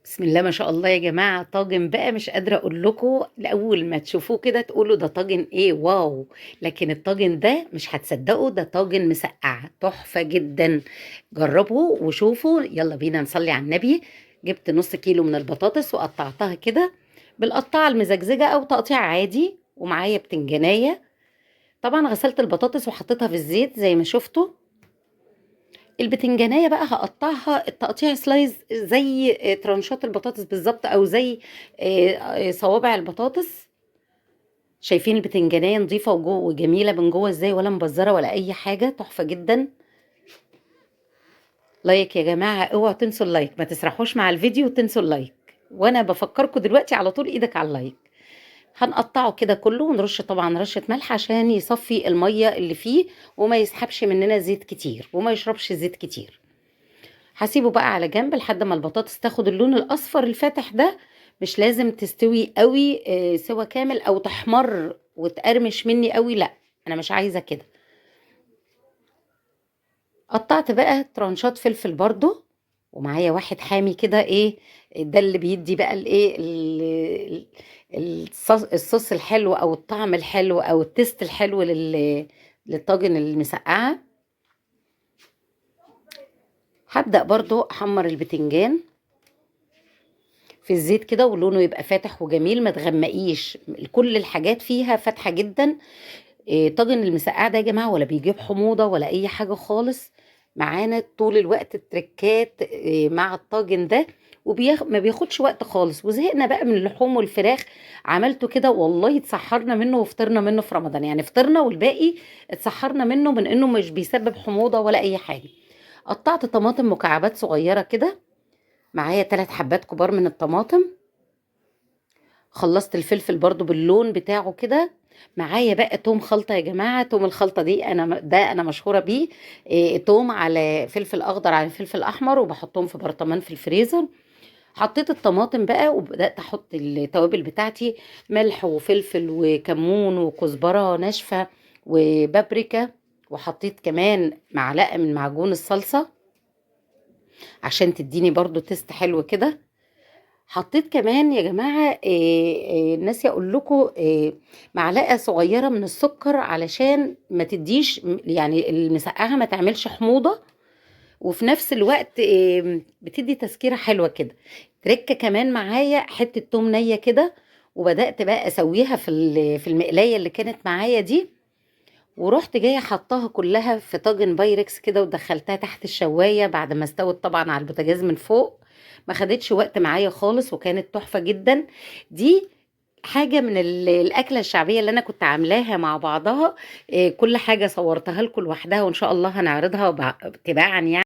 بسم الله ما شاء الله يا جماعة، طاجن بقى مش قادرة اقول لكم. لاول ما تشوفوه كده تقولوا ده طاجن ايه، واو. لكن الطاجن ده مش هتصدقوا، ده طاجن مسقعة تحفة جدا. جربوا وشوفوا. يلا بينا نصلي على النبي. جبت نص كيلو من البطاطس وقطعتها كده بالقطاعة المزجزجة او تقطيع عادي، ومعايا بتنجانية. طبعا غسلت البطاطس وحطيتها في الزيت زي ما شفتوا. البتنجانية بقى هقطعها التقطيع سلايز زي ترانشات البطاطس بالظبط، او زي صوابع البطاطس. شايفين البتنجانية نظيفة وجوه وجميلة من جوه ازاي، ولا مبزرة ولا اي حاجة، تحفة جدا. لايك يا جماعة، اوعوا تنسوا اللايك، ما تسرحوش مع الفيديو وتنسوا اللايك. وانا بفكركم دلوقتي على طول ايدك على اللايك. هنقطعه كده كله ونرش طبعا رشة ملح عشان يصفي المية اللي فيه، وما يسحبش مننا زيت كتير وما يشربش زيت كتير. هسيبه بقى على جنب لحد ما البطاطس تاخد اللون الاصفر الفاتح ده. مش لازم تستوي قوي سوا كامل او تحمر وتقرمش مني قوي، لا. انا مش عايزه كده. قطعت بقى ترانشات فلفل برضو، ومعايا واحد حامي كده ايه. ده اللي بيدي بقى الايه الصوص الحلو او الطعم الحلو او التست الحلو للطاجن المسقعه. هبدأ برضو احمر البتنجان في الزيت كده، ولونه يبقى فاتح وجميل، ما تغمقيش. كل الحاجات فيها فاتحه جدا. طاجن المسقعه ده يا جماعه ولا بيجيب حموضه ولا اي حاجه خالص. معانا طول الوقت التركات مع الطاجن ده. ما بياخدش وقت خالص. وزهقنا بقى من اللحوم والفراخ. عملته كده والله اتسحرنا منه وفطرنا منه في رمضان، يعني فطرنا والباقي اتسحرنا منه، من انه مش بيسبب حموضه ولا اي حاجه. قطعت طماطم مكعبات صغيره كده. معايا 3 حبات كبار من الطماطم. خلصت الفلفل برضو باللون بتاعه كده. معايا بقى توم خلطة يا جماعة. توم الخلطة دي انا مشهورة بيه. توم على فلفل اخضر على فلفل احمر، وبحطهم في برطمان في الفريزر. حطيت الطماطم بقى وبدأت احط التوابل بتاعتي. ملح وفلفل وكمون وكزبرة ناشفة وبابريكا. وحطيت كمان معلقة من معجون الصلصة عشان تديني برضو تيست حلو كده. حطيت كمان يا جماعة ناسي اقول لكم معلقة صغيرة من السكر علشان ما تديش يعني المسقعة ما تعملش حموضة. وفي نفس الوقت بتدي تسكيرة حلوة كده. تركة كمان معايا حتة توم نية كده. وبدأت بقى اسويها في المقلاية اللي كانت معايا دي. ورحت جايه حطاها كلها في طاجن بايركس كده، ودخلتها تحت الشوايه بعد ما استوت طبعا على البوتاجاز من فوق. ما خدتش وقت معايا خالص وكانت تحفه جدا. دي حاجه من الاكله الشعبيه اللي انا كنت عاملاها مع بعضها. كل حاجه صورتها لكم لوحدها، وان شاء الله هنعرضها تباعا يعني.